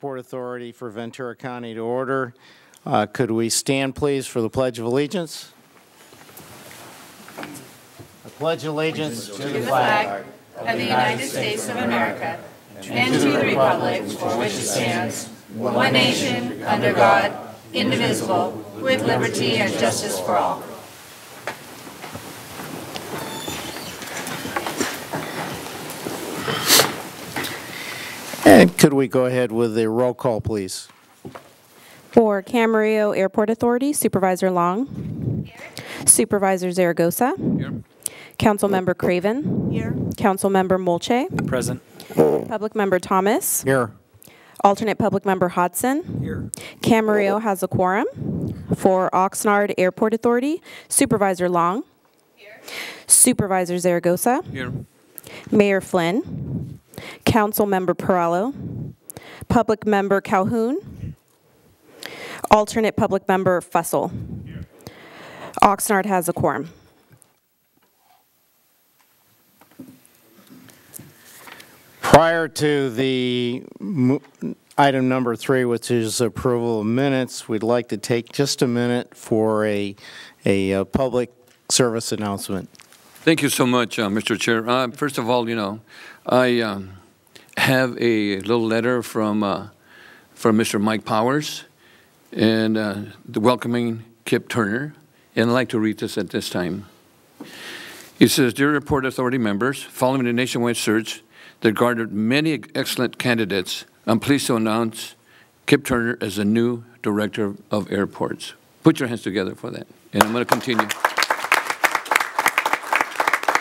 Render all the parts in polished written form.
Port Authority for Ventura County to order. Could we stand, please, for the Pledge of Allegiance? I pledge allegiance to the flag of the United States of America and to the republic for which it stands, one nation, under God, indivisible, with liberty and justice for all. And could we go ahead with the roll call, please? For Camarillo Airport Authority, Supervisor Long. Here. Supervisor Zaragoza. Here. Councilmember Craven. Here. Councilmember Molche. Present. Public Member Thomas. Here. Alternate Public Member Hodson. Here. Camarillo has a quorum. For Oxnard Airport Authority, Supervisor Long. Here. Supervisor Zaragoza. Here. Mayor Flynn. Councilmember Perallo. Public Member Calhoun. Alternate Public Member Fussell. Here. Oxnard has a quorum. Prior to the item number 3, which is approval of minutes, we'd like to take just a minute for a public service announcement. Thank you so much, Mr. Chair. First of all, I have a little letter from Mr. Mike Powers and welcoming Kip Turner, and I'd like to read this at this time. He says, "Dear Airport Authority members, following the nationwide search that garnered many excellent candidates, I'm pleased to announce Kip Turner as the new Director of Airports." Put your hands together for that, and I'm going to continue.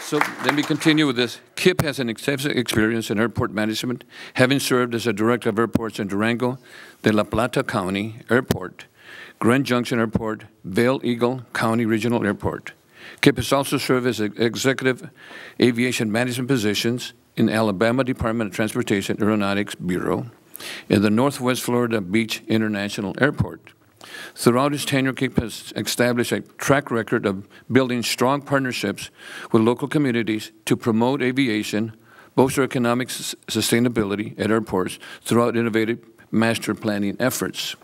So let me continue with this. Kip has an extensive experience in airport management, having served as a Director of Airports in Durango, the La Plata County Airport, Grand Junction Airport, Vail Eagle County Regional Airport. Kip has also served as Executive Aviation Management positions in Alabama Department of Transportation Aeronautics Bureau, in the Northwest Florida Beach International Airport. Throughout his tenure, Kip has established a track record of building strong partnerships with local communities to promote aviation, bolster economic sustainability at airports throughout innovative master planning efforts.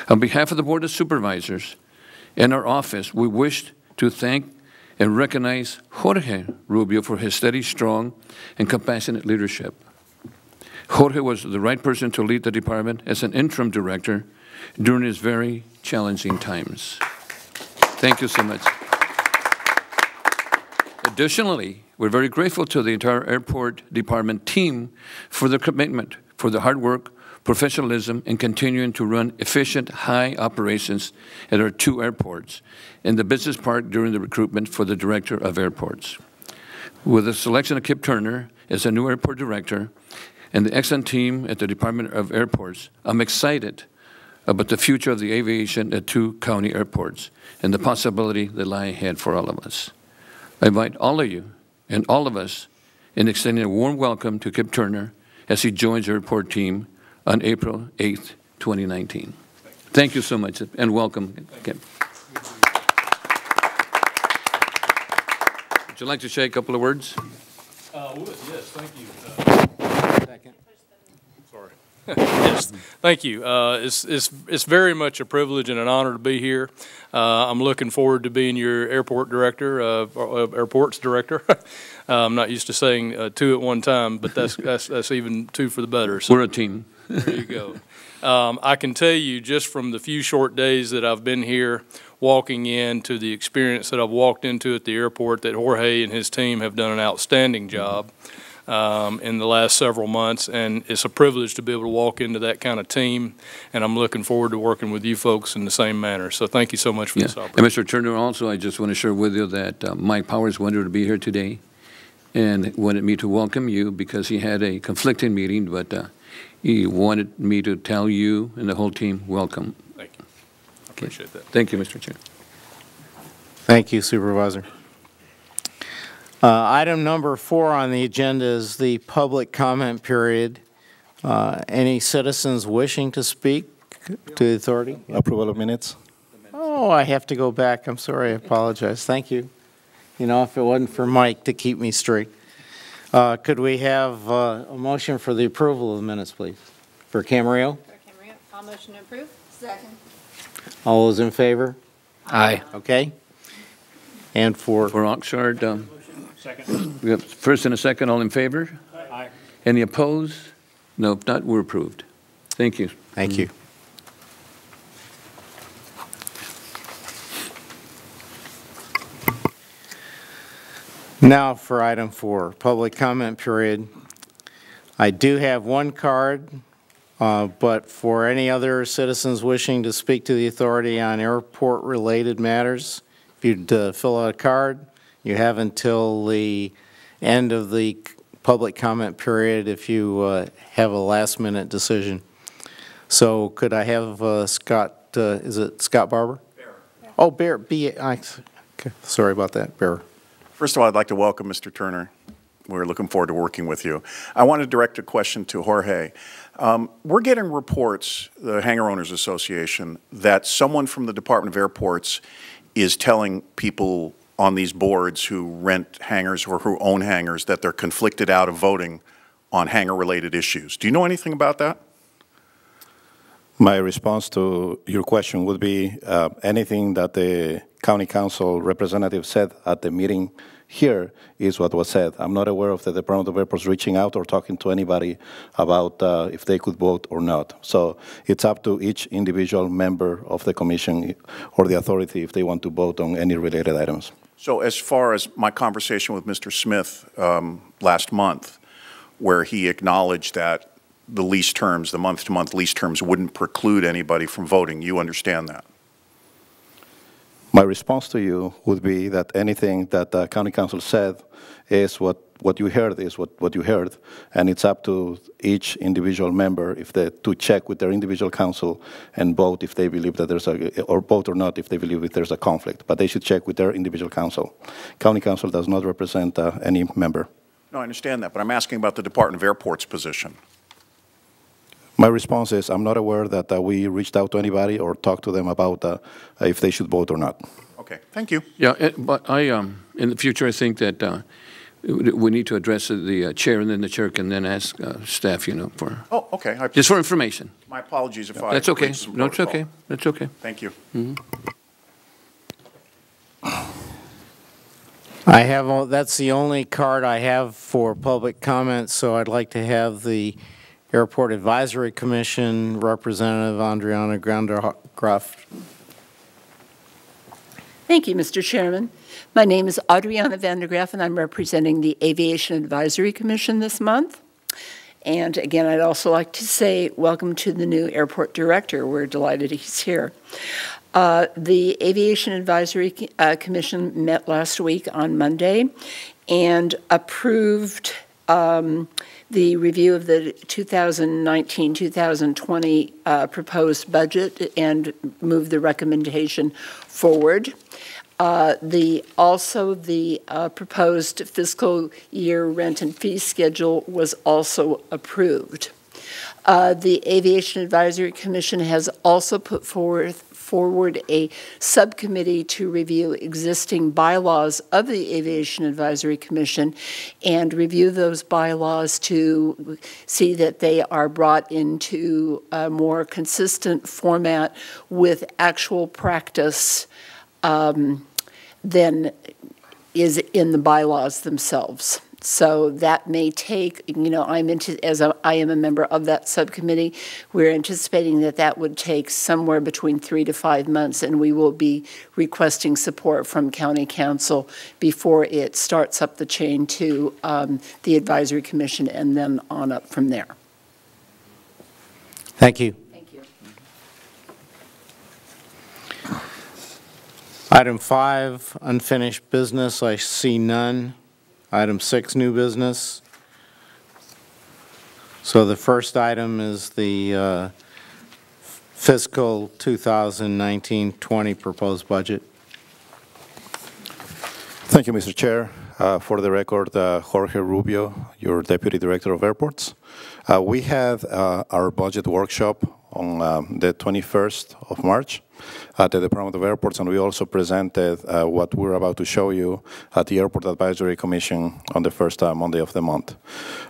On behalf of the Board of Supervisors and our office, we wish to thank and recognize Jorge Rubio for his steady, strong, and compassionate leadership. Jorge was the right person to lead the department as an interim director during his very challenging times. Thank you so much. Additionally, we're very grateful to the entire airport department team for their commitment, for their hard work, professionalism, and continuing to run efficient, high operations at our 2 airports and the business park during the recruitment for the Director of Airports. With the selection of Kip Turner as a new airport director and the excellent team at the Department of Airports, I'm excited about the future of the aviation at 2 county airports and the possibility that lie ahead for all of us. I invite all of you and all of us in extending a warm welcome to Kip Turner as he joins the airport team on April 8th, 2019. Thank you so much, and welcome, Kip. Would you like to say a couple of words? Would, yes, thank you. Second. Sorry. Yes, thank you. It's very much a privilege and an honor to be here. I'm looking forward to being your airport director, airports director. I'm not used to saying 2 at one time, but that's even 2 for the better. So we're a team. There you go. I can tell you just from the few short days that I've been here, walking into the experience that I've walked into at the airport, that Jorge and his team have done an outstanding job in the last several months, and it's a privilege to be able to walk into that kind of team, and I'm looking forward to working with you folks in the same manner. So thank you so much for this opportunity. And Mr. Turner, also, I just want to share with you that Mike Powers wanted to be here today and wanted me to welcome you because he had a conflicting meeting, but he wanted me to tell you and the whole team, welcome. Thank you. I appreciate that. Thank you, Mr. Chair. Thank you, Supervisor. Item number 4 on the agenda is the public comment period. Any citizens wishing to speak to the authority? Approval of minutes. Oh, I have to go back. I'm sorry. I apologize. Thank you. You know, if it wasn't for Mike to keep me straight. Could we have a motion for the approval of the minutes, please? For Camarillo? I'll motion to approve. Second. All those in favor? Aye. Okay. And for For Oxnard, we have first and a second, all in favor? Aye. Any opposed? No, if not, we're approved. Thank you. Thank you. Now for item 4, public comment period. I do have one card, but for any other citizens wishing to speak to the authority on airport-related matters, if you'd fill out a card, you have until the end of the public comment period if you have a last-minute decision. So could I have Scott, is it Scott Barber? Bearer. Oh, Bearer, okay, sorry about that, Bearer. First of all, I'd like to welcome Mr. Turner. We're looking forward to working with you. I want to direct a question to Jorge. We're getting reports, the Hangar Owners Association, that someone from the Department of Airports is telling people on these boards who rent hangars or who own hangars that they're conflicted out of voting on hangar-related issues. Do you know anything about that? My response to your question would be anything that the county council representative said at the meeting here is what was said. I'm not aware of the Department of Airports reaching out or talking to anybody about if they could vote or not. So it's up to each individual member of the commission or the authority if they want to vote on any related items. So as far as my conversation with Mr. Smith last month, where he acknowledged that the lease terms, the month-to-month lease terms, wouldn't preclude anybody from voting, you understand that? My response to you would be that anything that the county council said is what you heard is what you heard, and it's up to each individual member to check with their individual council and vote if they believe that there's or vote or not if they believe that there's a conflict. But they should check with their individual council. County council does not represent any member. No, I understand that, but I'm asking about the Department of Airports' position. My response is I'm not aware that we reached out to anybody or talked to them about if they should vote or not. Okay, thank you. Yeah, but in the future, I think that we need to address the chair, and then the chair can then ask staff, for. Oh, okay. Just for information. My apologies if I. That's okay. breached some No, it's protocol. okay. That's okay. Thank you. I have, that's the only card I have for public comment, so I'd like to have the Airport Advisory Commission Representative Adriana Grandergraft. Thank you, Mr. Chairman. My name is Adriana Vandergraaf, and I'm representing the Aviation Advisory Commission this month. And again, I'd also like to say welcome to the new airport director. We're delighted he's here. The Aviation Advisory Commission met last week on Monday and approved the review of the 2019-2020 proposed budget and moved the recommendation forward. The proposed fiscal year rent and fee schedule was also approved. The Aviation Advisory Commission has also put forward a subcommittee to review existing bylaws of the Aviation Advisory Commission and review those bylaws to see that they are brought into a more consistent format with actual practice than is in the bylaws themselves. So that may take, I am a member of that subcommittee, we're anticipating that would take somewhere between 3 to 5 months, and we will be requesting support from County Council before it starts up the chain to the Advisory Commission and then on up from there. Thank you. Thank you. Item 5, unfinished business. I see none. Item 6, new business. So the first item is the fiscal 2019-20 proposed budget. Thank you, Mr. Chair. For the record, Jorge Rubio, your Deputy Director of Airports. We had our budget workshop on the 21st of March at the Department of Airports, and we also presented what we're about to show you at the Airport Advisory Commission on the first Monday of the month.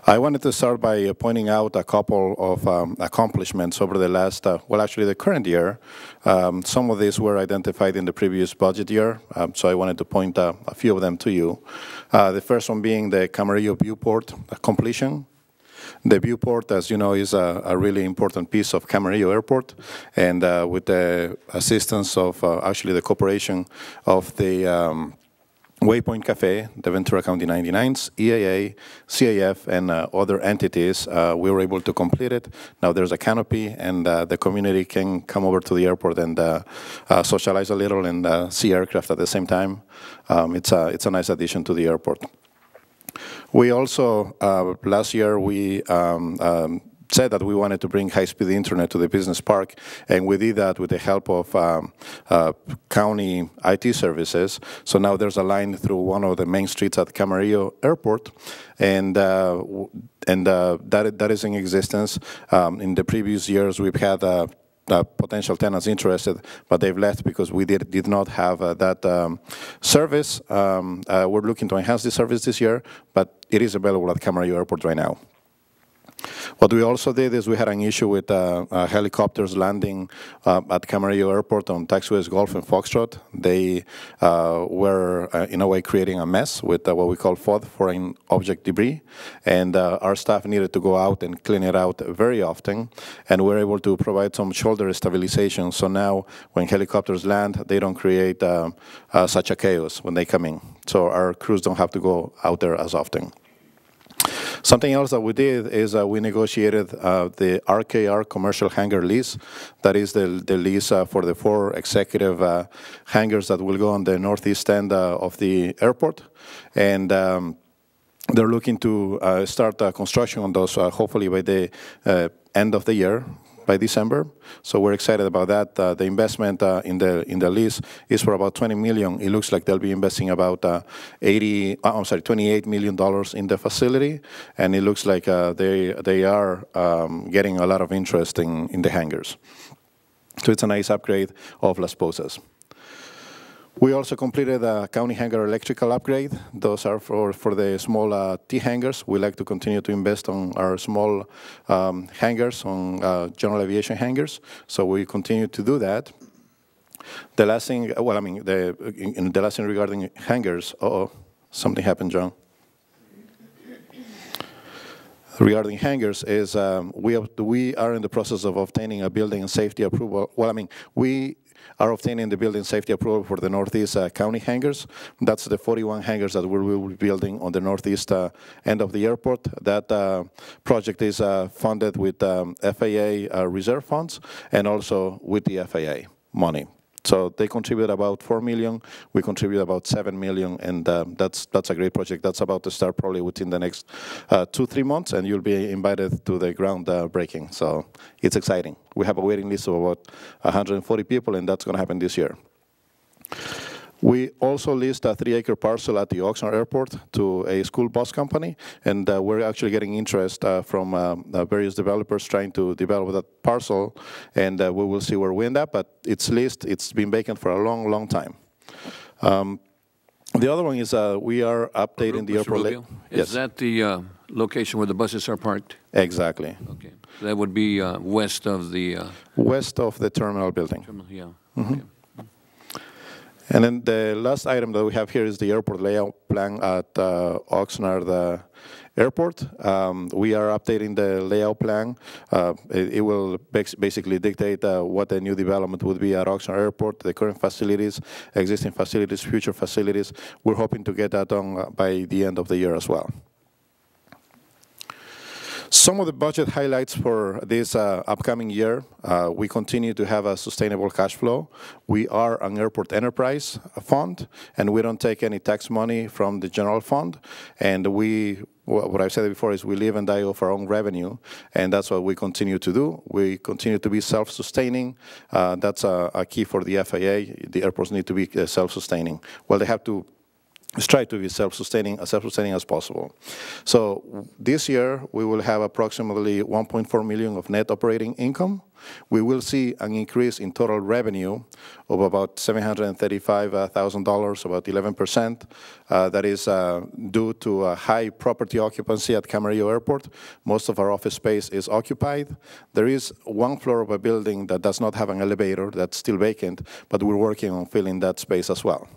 I wanted to start by pointing out a couple of accomplishments over the last, well, actually the current year. Some of these were identified in the previous budget year, so I wanted to point a few of them to you. The first one being the Camarillo viewport completion. The viewport, as you know, is a really important piece of Camarillo Airport, and with the assistance of actually the cooperation of the Waypoint Cafe, the Ventura County 99s, EAA, CAF, and other entities, we were able to complete it. Now there's a canopy, and the community can come over to the airport and socialize a little and see aircraft at the same time. It's a nice addition to the airport. We also, last year, we said that we wanted to bring high-speed internet to the business park, and we did that with the help of county IT services. So now there's a line through one of the main streets at Camarillo Airport, and that is in existence. In the previous years, we've had potential tenants interested, but they've left because we did not have that service. We're looking to enhance the service this year, but it is available at Camarillo Airport right now. What we also did is we had an issue with helicopters landing at Camarillo Airport on Taxiways Golf and Foxtrot. They were, in a way, creating a mess with what we call FOD, foreign object debris, and our staff needed to go out and clean it out very often, and we're able to provide some shoulder stabilization, so now when helicopters land, they don't create such a chaos when they come in, so our crews don't have to go out there as often. Something else that we did is we negotiated the RKR commercial hangar lease. That is the lease for the 4 executive hangars that will go on the northeast end of the airport. And they're looking to start construction on those hopefully by the end of the year, by December. So we're excited about that. The investment in the lease is for about $20 million. It looks like they'll be investing about $28 million in the facility, and it looks like they are getting a lot of interest in the hangars. So it's a nice upgrade of Las Posas. We also completed a county hangar electrical upgrade. Those are for the small T hangars. We like to continue to invest on our small hangars, on general aviation hangars. So we continue to do that. The last thing, well, I mean, the last thing regarding hangars, something happened, John. Regarding hangars is we are in the process of obtaining a building and safety approval. Well, I mean, we are obtaining the building safety approval for the Northeast County hangars. That's the 41 hangars that we will be building on the northeast end of the airport. That project is funded with FAA reserve funds and also with the FAA money. So they contribute about $4 million. We contribute about $7 million, and that's a great project. That's about to start probably within the next 2-3 months, and you'll be invited to the groundbreaking. So it's exciting. We have a waiting list of about 140 people, and that's going to happen this year. We also leased a 3-acre parcel at the Oxnard Airport to a school bus company, and we're actually getting interest from various developers trying to develop that parcel, and we will see where we end up, but it's leased. It's been vacant for a long, long time. The other one is we are updating the airport. Is that the location where the buses are parked? Exactly. Okay. That would be west of the... west of the terminal building. Yeah. Mm-hmm. Okay. And then the last item that we have here is the airport layout plan at Oxnard Airport. We are updating the layout plan. It will basically dictate what the new development would be at Oxnard Airport, the current facilities, existing facilities, future facilities. We're hoping to get that done by the end of the year as well. Some of the budget highlights for this upcoming year, we continue to have a sustainable cash flow. We are an airport enterprise fund, and we don't take any tax money from the general fund. And what I've said before is we live and die off our own revenue, and that's what we continue to do. We continue to be self-sustaining. That's a key for the FAA. The airports need to be self-sustaining. Well, they have to try to be self-sustaining as possible. So this year, we will have approximately $1.4 million of net operating income. We will see an increase in total revenue of about $735,000, about 11%. That is due to a high property occupancy at Camarillo Airport. Most of our office space is occupied. There is one floor of a building that does not have an elevator that's still vacant, but we're working on filling that space as well.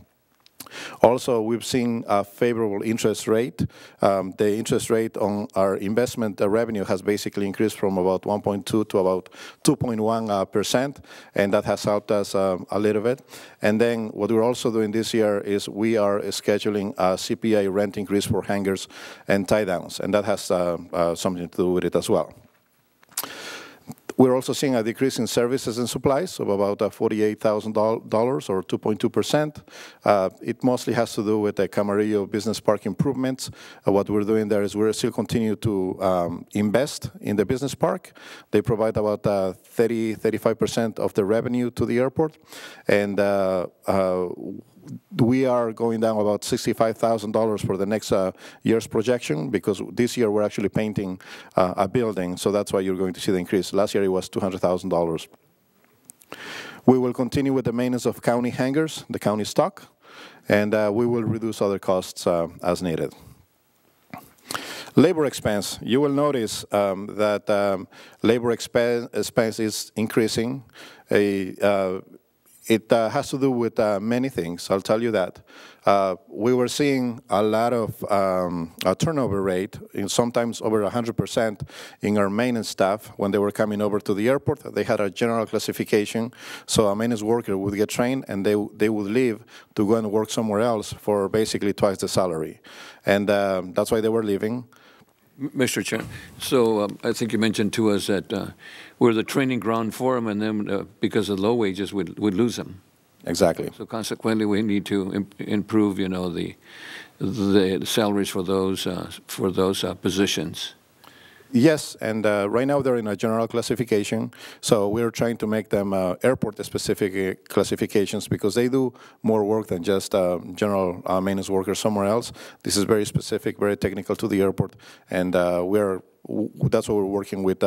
Also, we've seen a favorable interest rate. The interest rate on our investment revenue has basically increased from about 1.2 to about 2.1%, and that has helped us a little bit. And then what we're also doing this year is we are scheduling a CPI rent increase for hangars and tie-downs, and that has something to do with it as well. We're also seeing a decrease in services and supplies of about $48,000 or 2.2%. It mostly has to do with the Camarillo Business Park improvements. What we're doing there is we're still continue to invest in the business park. They provide about 35% of the revenue to the airport. And we are going down about $65,000 for the next year's projection, because this year we're actually painting a building, so that's why you're going to see the increase. Last year it was $200,000. We will continue with the maintenance of county hangars, the county stock, and we will reduce other costs as needed. Labor expense. You will notice that labor expense is increasing. It has to do with many things, I'll tell you that. We were seeing a lot of turnover rate, sometimes over 100% in our maintenance staff when they were coming over to the airport. They had a general classification, so a maintenance worker would get trained and they would leave to go and work somewhere else for basically twice the salary. And that's why they were leaving. Mr. Chair, so I think you mentioned to us that we're the training ground for them, and then because of low wages, we'd lose them. Exactly. So consequently, we need to improve, you know, the salaries for those positions. Yes, and right now they're in a general classification, so we're trying to make them airport-specific classifications, because they do more work than just general maintenance workers somewhere else. This is very specific, very technical to the airport, and that's what we're working with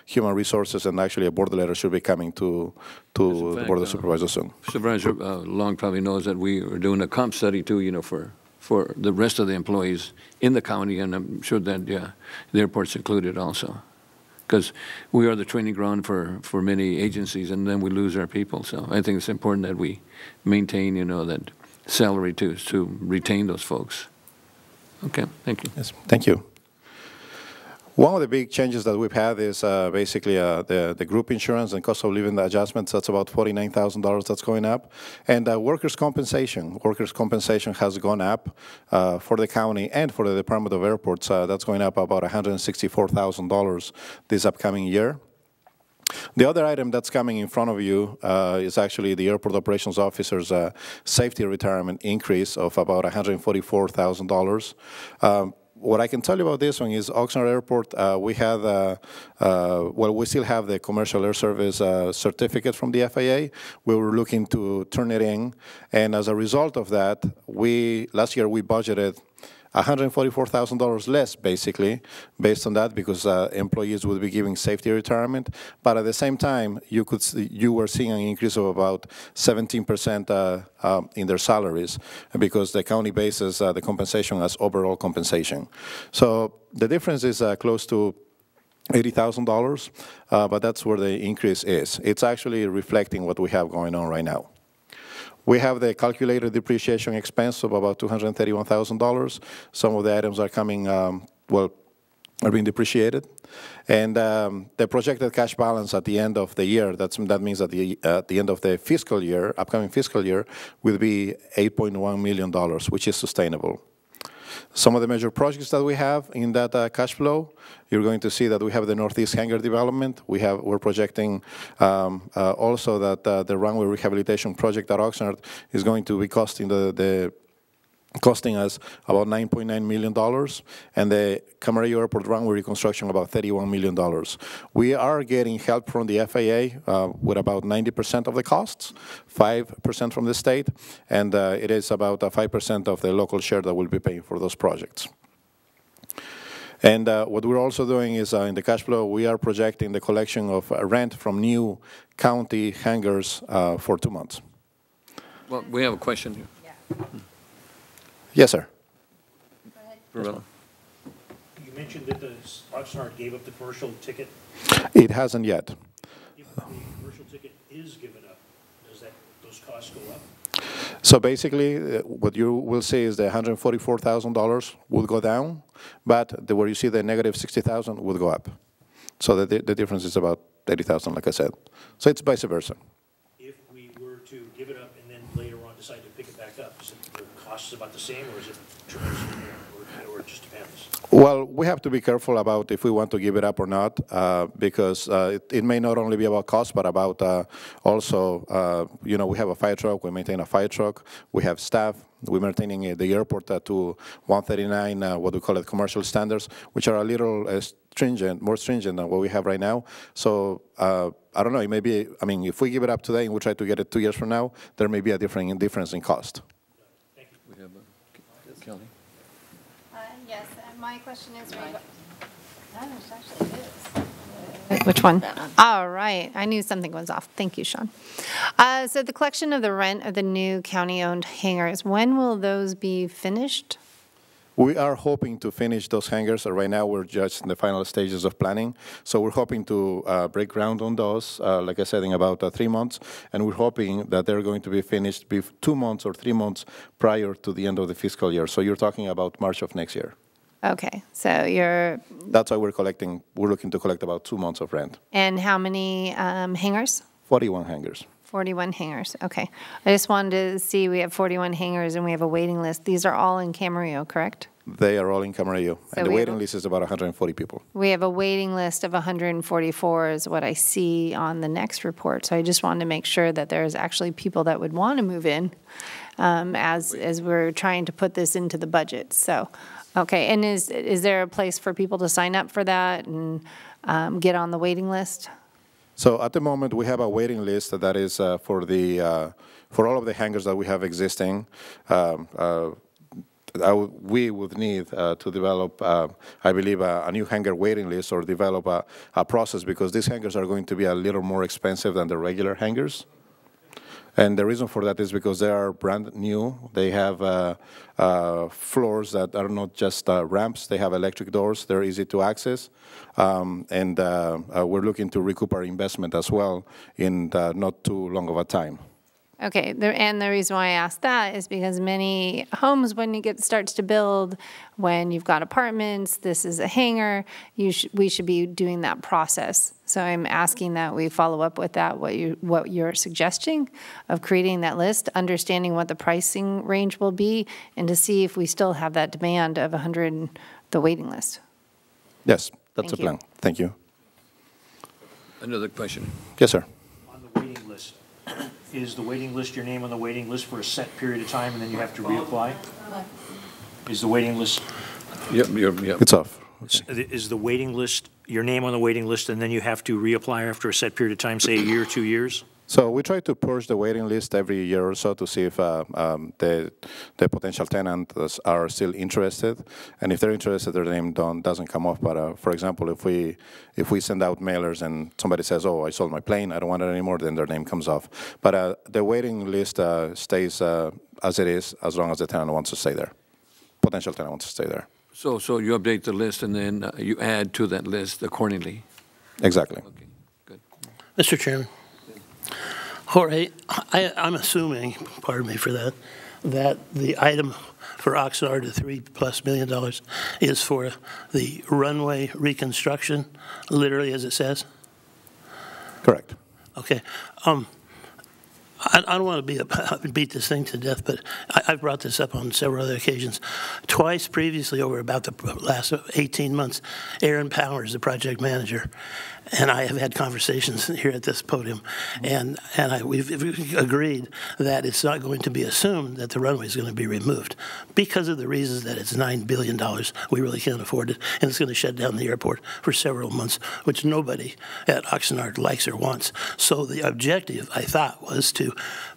human resources, and actually a board letter should be coming to the Board of Supervisors soon. Supervisor Long probably knows that we are doing a comp study too, you know, for the rest of the employees in the county, and I'm sure that the airport's included also, because we are the training ground for many agencies, and then we lose our people. So I think it's important that we maintain, you know, that salary to retain those folks. Okay, thank you. Yes, thank you. One of the big changes that we've had is basically the group insurance and cost of living adjustments. That's about $49,000 that's going up. And workers' compensation. Workers' compensation has gone up for the county and for the Department of Airports. That's going up about $164,000 this upcoming year. The other item that's coming in front of you is actually the airport operations officer's safety retirement increase of about $144,000. What I can tell you about this one is Oxnard Airport, we have, we still have the commercial air service certificate from the FAA. We were looking to turn it in, and as a result of that, last year we budgeted $144,000 less, basically, based on that, because employees would be giving safety retirement. But at the same time, you were seeing an increase of about 17% in their salaries, because the county bases the compensation as overall compensation. So the difference is close to $80,000, but that's where the increase is. It's actually reflecting what we have going on right now. We have the calculated depreciation expense of about $231,000. Some of the items are coming, are being depreciated. And the projected cash balance at the end of the year, that means at the end of the fiscal year, upcoming fiscal year, will be $8.1 million, which is sustainable. Some of the major projects that we have in that cash flow, you're going to see that we have the Northeast Hangar development. We're projecting also that the runway rehabilitation project at Oxnard is going to be costing the costing us about $9.9 million, and the Camarillo Airport runway reconstruction about $31 million. We are getting help from the FAA with about 90% of the costs, 5% from the state, and it is about 5% of the local share that we'll be paying for those projects. And what we're also doing is in the cash flow, we are projecting the collection of rent from new county hangars for 2 months. Well, we have a question here. Yeah. Yes, sir. Go ahead. You mentioned that the Oxnard gave up the commercial ticket. It hasn't yet. If the commercial ticket is given up, does those costs go up? So basically, what you will see is the $144,000 will go down, but where you see the negative $60,000 will go up. So the difference is about $80,000, like I said. So it's vice versa. If we were to give it up and then later on decide to pick it back up, is it the cost about the same, or is it tremendously more, or it just depends? Well, we have to be careful about if we want to give it up or not, because it may not only be about cost, but about also, you know, we have a fire truck, we maintain a fire truck, we have staff, we're maintaining the airport to 139, what we call it, commercial standards, which are a little stringent, more stringent than what we have right now. So I don't know, it may be, I mean, if we give it up today and we try to get it 2 years from now, there may be a difference in cost. We have Kelly. Yes, my question is, actually is. Which one? All right. I knew something was off. Thank you, Sean. So the collection of the rent of the new county-owned hangars, when will those be finished? We are hoping to finish those hangars. Right now, we're just in the final stages of planning. So we're hoping to break ground on those, like I said, in about 3 months. And we're hoping that they're going to be finished 2 months or 3 months prior to the end of the fiscal year. So you're talking about March of next year. Okay. So you're... That's why we're looking to collect about 2 months of rent. And how many hangars? 41 hangars. 41 hangars. Okay. I just wanted to see, we have 41 hangars and we have a waiting list. These are all in Camarillo, correct? They are all in Camarillo. So and the waiting list is about 140 people. We have a waiting list of 144 is what I see on the next report. So I just wanted to make sure that there's actually people that would want to move in as we're trying to put this into the budget. So, okay. And is there a place for people to sign up for that and get on the waiting list? So at the moment, we have a waiting list that is for all of the hangars that we have existing. We would need to develop, I believe, a new hangar waiting list or develop a process, because these hangars are going to be a little more expensive than the regular hangars. And the reason for that is because they are brand new. They have floors that are not just ramps. They have electric doors. They're easy to access. And we're looking to recoup our investment as well in not too long of a time. Okay, and the reason why I asked that is because many homes, when you starts to build, when you've got apartments, this is a hangar, we should be doing that process. So I'm asking that we follow up with that, what you're suggesting of creating that list, understanding what the pricing range will be, and to see if we still have that demand of 100, the waiting list. Yes, that's the plan. Thank you. Another question. Yes, sir. On the waiting list, is the waiting list your name on the waiting list for a set period of time and then you have to reapply? Is the waiting list? Yep. It's off. Okay. Is the waiting list your name on the waiting list and then you have to reapply after a set period of time, say a year, 2 years? So we try to purge the waiting list every year or so to see if the potential tenants are still interested, and if they're interested, their name doesn't come off. But for example, if we send out mailers and somebody says, "Oh, I sold my plane, I don't want it anymore," then their name comes off. But the waiting list stays as it is as long as the tenant wants to stay there. Potential tenant wants to stay there. So you update the list and then you add to that list accordingly. Exactly. Okay, good. Mr. Chairman. Jorge, I'm assuming, pardon me for that, that the item for Oxnard, the $3+ million, is for the runway reconstruction, literally as it says? Correct. Okay. I don't want to beat this thing to death, but I've brought this up on several other occasions. Twice previously, over about the last 18 months, Aaron Powers, the project manager, and I have had conversations here at this podium, and we've agreed that it's not going to be assumed that the runway is going to be removed because of the reasons that it's $9 billion. We really can't afford it, and it's going to shut down the airport for several months, which nobody at Oxnard likes or wants. So the objective, I thought, was to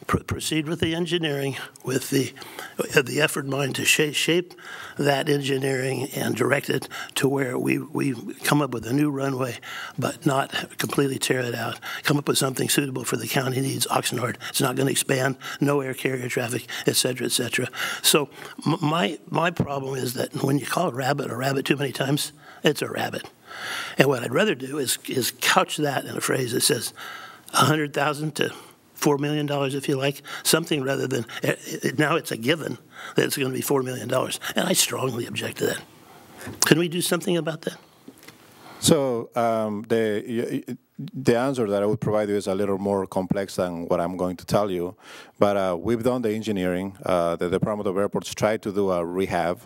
proceed with the engineering, with the effort in mind to shape that engineering and direct it to where we come up with a new runway, but not completely tear it out. Come up with something suitable for the county needs. Oxnard, it's not going to expand, no air carrier traffic, et cetera, et cetera. So my problem is that when you call a rabbit too many times, it's a rabbit. And what I'd rather do is couch that in a phrase that says 100,000 to $4 million, if you like, something rather than, now it's a given that it's going to be $4 million. And I strongly object to that. Can we do something about that? So the answer that I would provide you is a little more complex than what I'm going to tell you. But we've done the engineering. The Department of Airports tried to do a rehab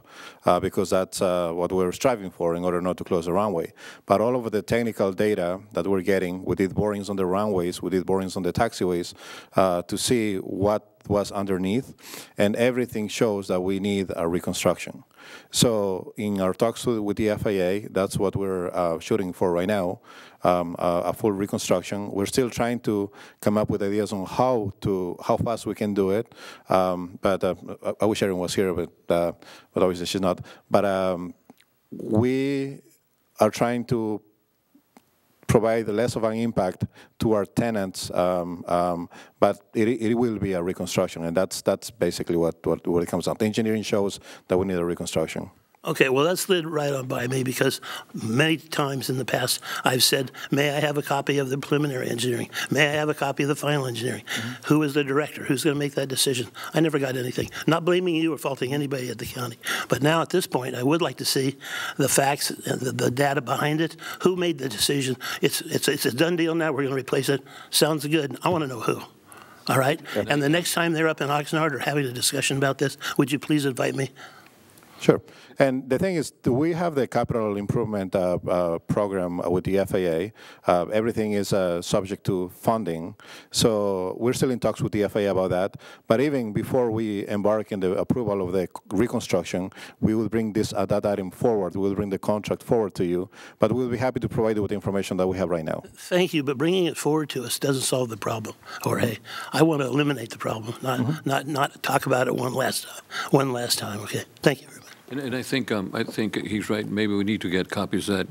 because that's what we're striving for in order not to close the runway. But all of the technical data that we're getting, we did borings on the runways, we did borings on the taxiways to see what was underneath, and everything shows that we need a reconstruction. So in our talks with the FAA, that's what we're shooting for right now, a full reconstruction. We're still trying to come up with ideas on how fast we can do it. But I wish Erin was here, but obviously she's not. But we are trying to provide less of an impact to our tenants, but it will be a reconstruction, and that's basically what it comes down. The engineering shows that we need a reconstruction. Okay, well, that slid right on by me because many times in the past I've said, may I have a copy of the preliminary engineering? May I have a copy of the final engineering? Mm-hmm. Who is the director? Who's going to make that decision? I never got anything. Not blaming you or faulting anybody at the county. But now at this point, I would like to see the facts and the data behind it. Who made the decision? It's a done deal now. We're going to replace it. Sounds good. I want to know who. All right? And the next time they're up in Oxnard or having a discussion about this, would you please invite me? Sure. And the thing is, we have the capital improvement program with the FAA. Everything is subject to funding. So we're still in talks with the FAA about that. But even before we embark in the approval of the reconstruction, we will bring that item forward. We'll bring the contract forward to you. But we'll be happy to provide you with the information that we have right now. Thank you. But bringing it forward to us doesn't solve the problem, Jorge. I want to eliminate the problem, not talk about it one last time. Okay. Thank you very much. And I think he's right. Maybe we need to get copies of that,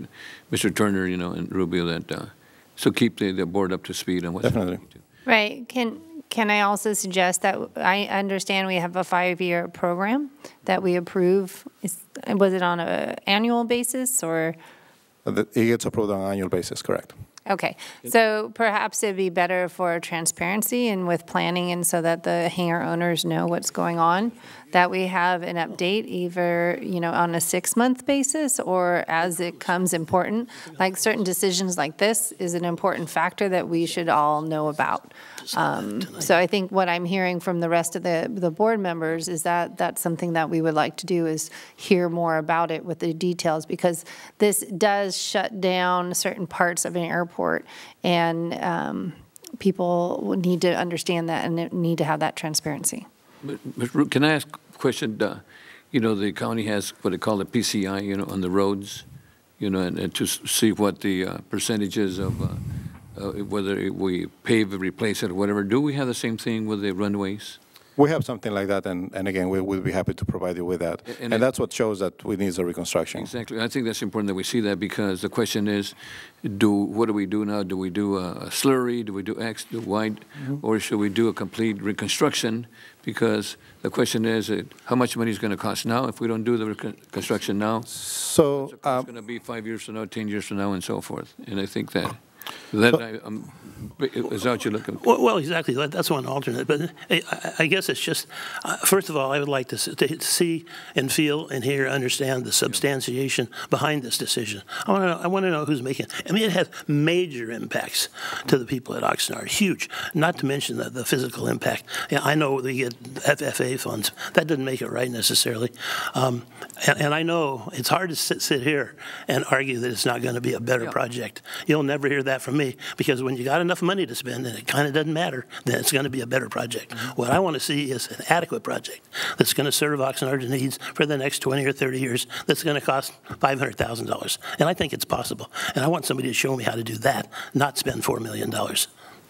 Mr. Turner, and Rubio, that so keep the board up to speed on what's definitely. Right. Can I also suggest that I understand we have a 5-year program that we approve? Was it on an annual basis or? It gets approved on an annual basis, correct. Okay, so perhaps it'd be better for transparency and with planning, and so that the hangar owners know what's going on, that we have an update either, on a 6-month basis or as it comes important. Like certain decisions like this is an important factor that we should all know about. So I think what I'm hearing from the rest of the board members is that that's something that we would like to do, is hear more about it with the details, because this does shut down certain parts of an airport, and people need to understand that and need to have that transparency. But can I ask a question? The county has what they call the PCI, on the roads, and to see what the percentage is of whether we pave, replace it, or whatever. Do we have the same thing with the runways? We have something like that, and again, we'll be happy to provide you with that. And that's what shows that we need a reconstruction. Exactly. I think that's important that we see that, because the question is, what do we do now? Do we do a slurry? Do we do X, do Y? Or should we do a complete reconstruction? Because the question is, how much money is going to cost now if we don't do the reconstruction now? So it's going to be 5 years from now, 10 years from now, and so forth. And I think that Is that what you're looking for? Well, exactly. That's one alternate. But I guess it's just, first of all, I would like to see and feel and hear, understand the substantiation behind this decision. I want to know who's making it. I mean, it has major impacts to the people at Oxnard, huge. Not to mention the physical impact. I know we get FFA funds. That doesn't make it right necessarily. And I know it's hard to sit here and argue that it's not going to be a better project. You'll never hear that from me, because when you got enough money to spend and it kind of doesn't matter, then it's going to be a better project. What I want to see is an adequate project that's going to serve Oxnard's needs for the next 20 or 30 years, that's going to cost $500,000. And I think it's possible. And I want somebody to show me how to do that, not spend $4 million.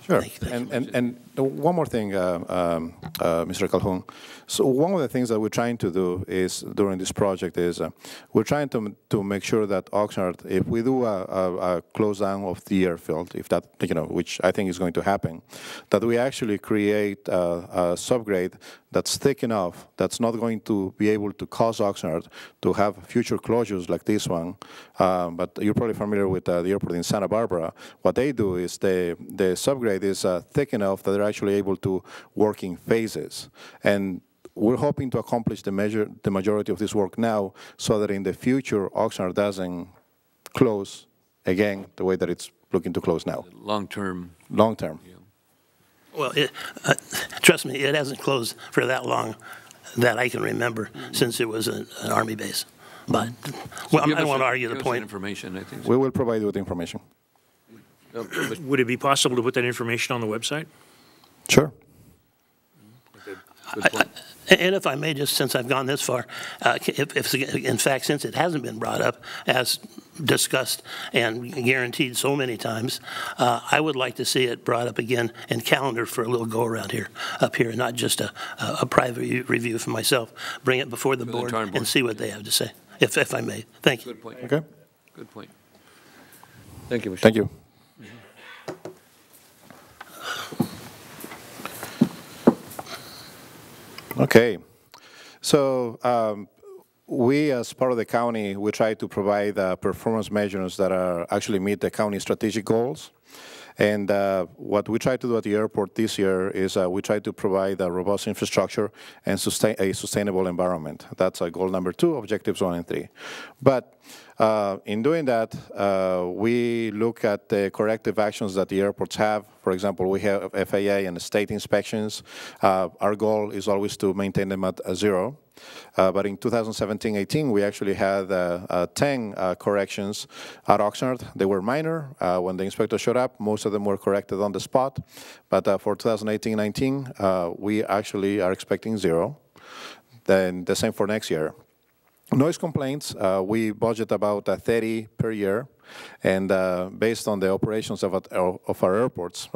Sure. And one more thing, Mr. Calhoun. So one of the things that we're trying to do is during this project is we're trying to make sure that Oxnard, if we do a close down of the airfield, if that, which I think is going to happen, that we actually create a subgrade that's thick enough that's not going to be able to cause Oxnard to have future closures like this one. But you're probably familiar with the airport in Santa Barbara. What they do is the subgrade is thick enough that they're actually able to work in phases. And we're hoping to accomplish the majority of this work now so that in the future, Oxnard doesn't close again the way that it's looking to close now. Long term. Long term. Yeah. Well, trust me, it hasn't closed for that long that I can remember since it was an Army base. But well, I don't want to argue the point. Information, I think. We will provide you with information. Would it be possible to put that information on the website? Sure. And if I may, just since I've gone this far, if in fact, since it hasn't been brought up as discussed and guaranteed so many times, I would like to see it brought up again and calendared for a little go around here, up here, not just a private review for myself. Bring it before the board and see what they have to say, if I may. Thank you. Good point. Okay. Good point. Thank you, Mr. Thank you. Okay, so we, as part of the county, we try to provide performance measures that are actually meet the county strategic goals. And what we try to do at the airport this year is we try to provide a robust infrastructure and a sustainable environment. That's goal number 2, objectives 1 and 3. But in doing that, we look at the corrective actions that the airports have. For example, we have FAA and state inspections. Our goal is always to maintain them at 0. But in 2017-18, we actually had 10 corrections at Oxnard. They were minor. When the inspector showed up, most of them were corrected on the spot. But for 2018-19, we actually are expecting 0. Then the same for next year. Noise complaints, we budget about 30 per year, and based on the operations of our airports.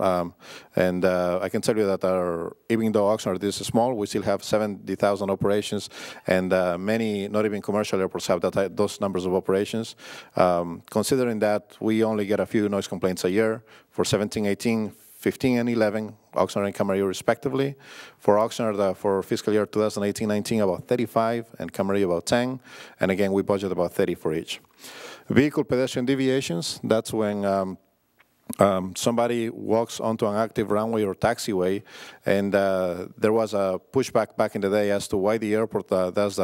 And I can tell you that even though Oxnard is small, we still have 70,000 operations, and many, not even commercial airports, have those numbers of operations. Considering that we only get a few noise complaints a year, for 17-18, 15 and 11, Oxnard and Camarillo respectively. For Oxnard, for fiscal year 2018-19, about 35, and Camarillo about 10. And again, we budget about 30 for each. Vehicle pedestrian deviations, that's when somebody walks onto an active runway or taxiway, and there was a pushback back in the day as to why the airport does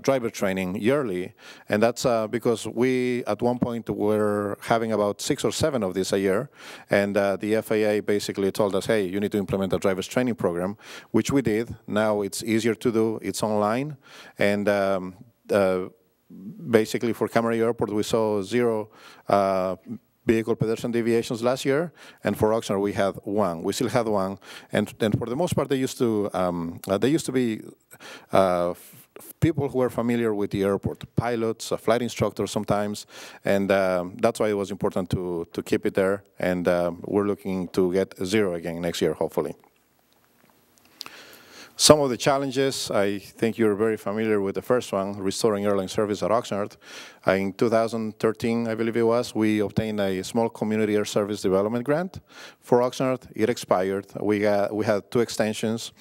driver training yearly, and that's because we at one point were having about 6 or 7 of these a year, and the FAA basically told us, hey, you need to implement a driver's training program, which we did. Now it's easier to do, it's online, and basically for Camarillo Airport we saw 0 vehicle pedestrian deviations last year, and for Oxnard we had 1. We still had 1, and for the most part they used to be people who are familiar with the airport, pilots, flight instructors sometimes, and that's why it was important to keep it there, and we're looking to get 0 again next year, hopefully. Some of the challenges, I think you're very familiar with the first one, restoring airline service at Oxnard. In 2013, I believe it was, we obtained a small community air service development grant for Oxnard. It expired. We had 2 extensions,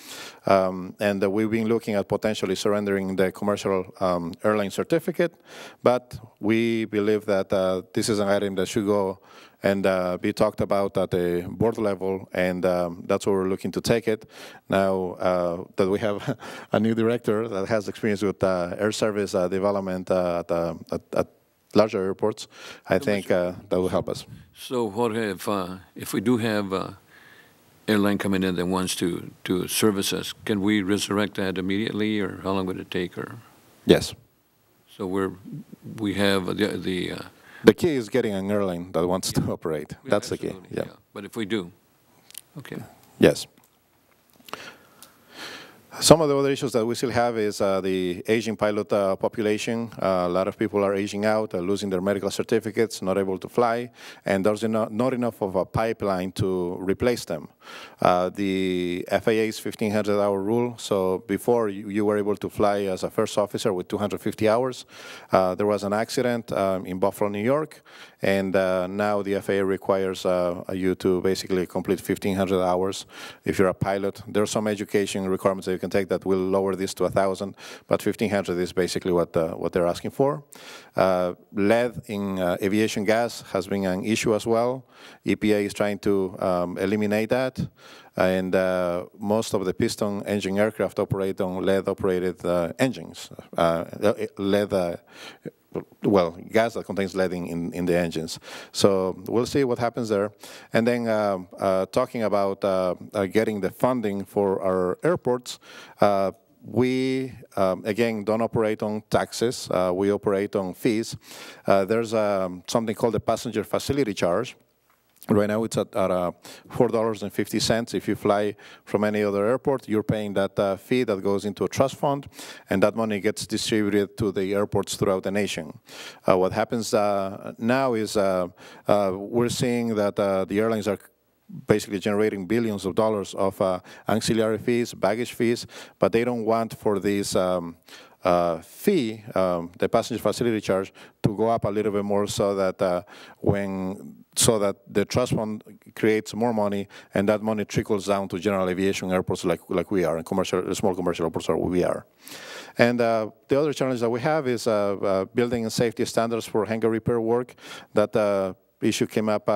and we've been looking at potentially surrendering the commercial airline certificate, but we believe that this is an item that should go and be talked about at the board level, and that's where we're looking to take it. Now that we have a new director that has experience with air service development at larger airports, I think that will help us. So Jorge, if we do have airline coming in that wants to service us, can we resurrect that immediately, or how long would it take? Or Yes. so we have the key is getting an airline that wants to operate. That's the key. Yeah. But if we do, okay. Yes. Some of the other issues that we still have is the aging pilot population. A lot of people are aging out, losing their medical certificates, not able to fly, and there's not enough of a pipeline to replace them. The FAA's 1,500-hour rule, so before you were able to fly as a first officer with 250 hours. There was an accident in Buffalo, New York, and now the FAA requires you to basically complete 1,500 hours if you're a pilot. There are some education requirements that you can take that will lower this to 1,000, but 1,500 is basically what they're asking for. Lead in aviation gas has been an issue as well. EPA is trying to eliminate that, and most of the piston engine aircraft operate on lead-operated engines. Well, gas that contains lead in the engines. So we'll see what happens there. And then talking about getting the funding for our airports, we, again, don't operate on taxes. We operate on fees. There's something called the passenger facility charge. Right now it's at $4.50. If you fly from any other airport, you're paying that fee that goes into a trust fund, and that money gets distributed to the airports throughout the nation. What happens now is we're seeing that the airlines are basically generating billions of dollars of ancillary fees, baggage fees, but they don't want for this fee, the passenger facility charge, to go up a little bit more so that so that the trust fund creates more money, and that money trickles down to general aviation airports like we are, and small commercial airports like we are. And the other challenge that we have is building and safety standards for hangar repair work. That issue came up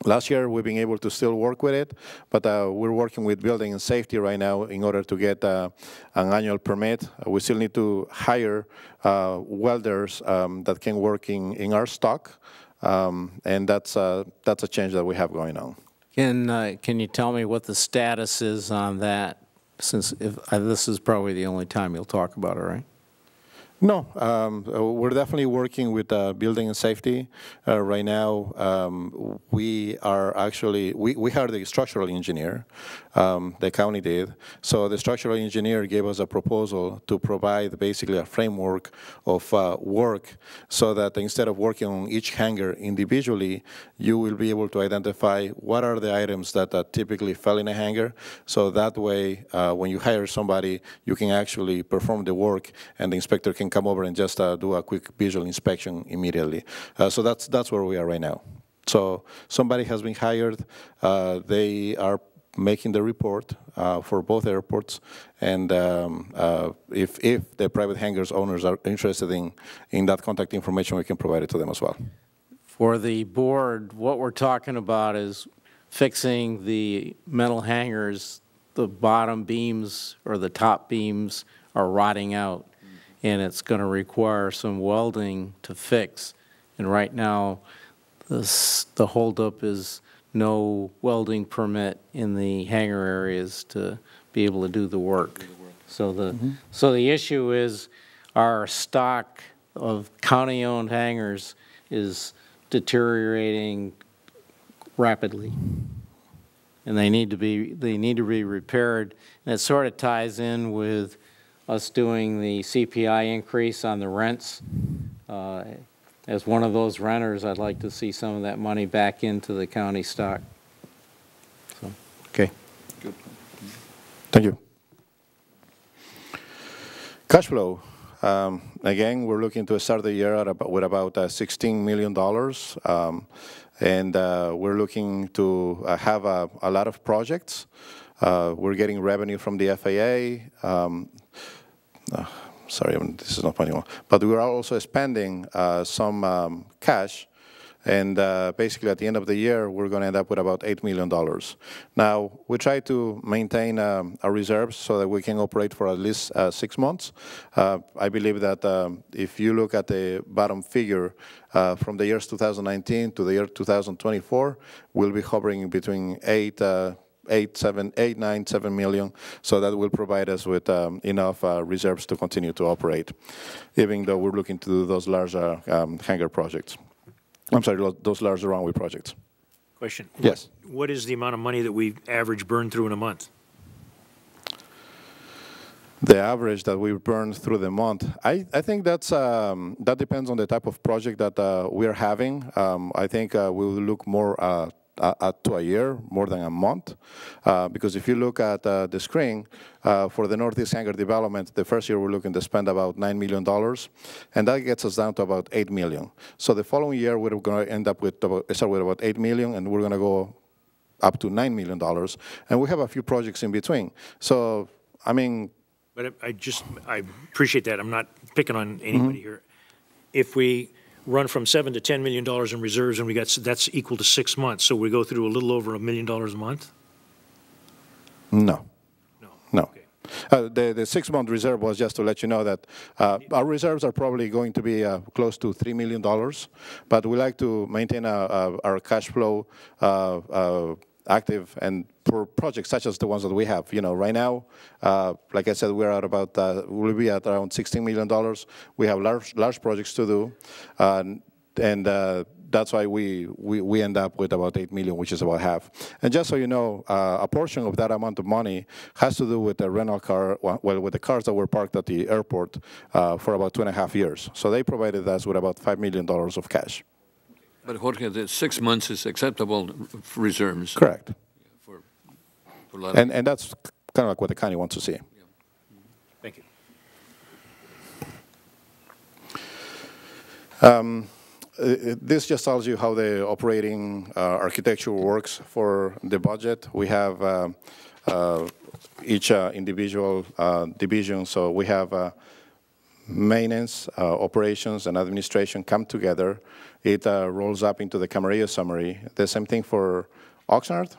last year. We've been able to still work with it, but we're working with building and safety right now in order to get an annual permit. We still need to hire welders that can work in our stock, and that's a change that we have going on. Can you tell me what the status is on that, since this is probably the only time you'll talk about it, right? No, we're definitely working with building and safety. Right now, we are actually, we hired the structural engineer, the county did. So the structural engineer gave us a proposal to provide basically a framework of work so that instead of working on each hangar individually, you will be able to identify what are the items that typically fell in a hangar. So that way, when you hire somebody, you can actually perform the work, and the inspector can come over and just do a quick visual inspection immediately. So that's where we are right now. So somebody has been hired. They are making the report for both airports, and if the private hangars owners are interested in that contact information, we can provide it to them as well. For the board, what we're talking about is fixing the metal hangars. The bottom beams or the top beams are rotting out, and it's going to require some welding to fix. And right now, the holdup is no welding permit in the hangar areas to be able to do the work. So the issue is our stock of county-owned hangars is deteriorating rapidly, and they need to be repaired. And it sort of ties in with us doing the CPI increase on the rents. As one of those renters, I'd like to see some of that money back into the county stock. So, okay. Good. Thank you. Cash flow. Again, we're looking to start the year with about $16 million. And we're looking to have a lot of projects. We're getting revenue from the FAA. Sorry, this is not funny one. But we are also spending some cash And basically, at the end of the year, we're going to end up with about $8 million. Now, we try to maintain our reserves so that we can operate for at least 6 months. I believe that if you look at the bottom figure, from the years 2019 to the year 2024, we'll be hovering between 8, 9, 7 million. So that will provide us with enough reserves to continue to operate, even though we're looking to do those larger hangar projects. I'm sorry, those large runway projects. Question. Yes. What is the amount of money that we average burn through in a month? The average that we burn through the month, I think that's that depends on the type of project that we're having. I think we will look more to a year more than a month, because if you look at the screen for the Northeast Hangar development, the first year we're looking to spend about $9 million, and that gets us down to about $8 million. So the following year we're going to end up with about $8 million, and we're going to go up to $9 million, and we have a few projects in between. So I mean. But I appreciate that. I'm not picking on anybody here. If we run from $7 to $10 million in reserves, and that's equal to 6 months, so we go through a little over $1 million a month? No. No. Okay. The 6-month reserve was just to let you know that our reserves are probably going to be close to $3 million, but we like to maintain our cash flow active, and for projects such as the ones that we have. You know, right now, like I said, we're at about, we'll be at around $16 million. We have large projects to do, and that's why we end up with about $8 million, which is about half. And just so you know, a portion of that amount of money has to do with the rental car, well, with the cars that were parked at the airport for about 2.5 years. So they provided us with about $5 million of cash. But Jorge, the 6 months is acceptable for reserves. Correct. For a lot of and that's kind of like what the county wants to see. Thank you. This just tells you how the operating architecture works for the budget. We have each individual division. So we have maintenance, operations, and administration come together. It rolls up into the Camarillo summary. The same thing for Oxnard.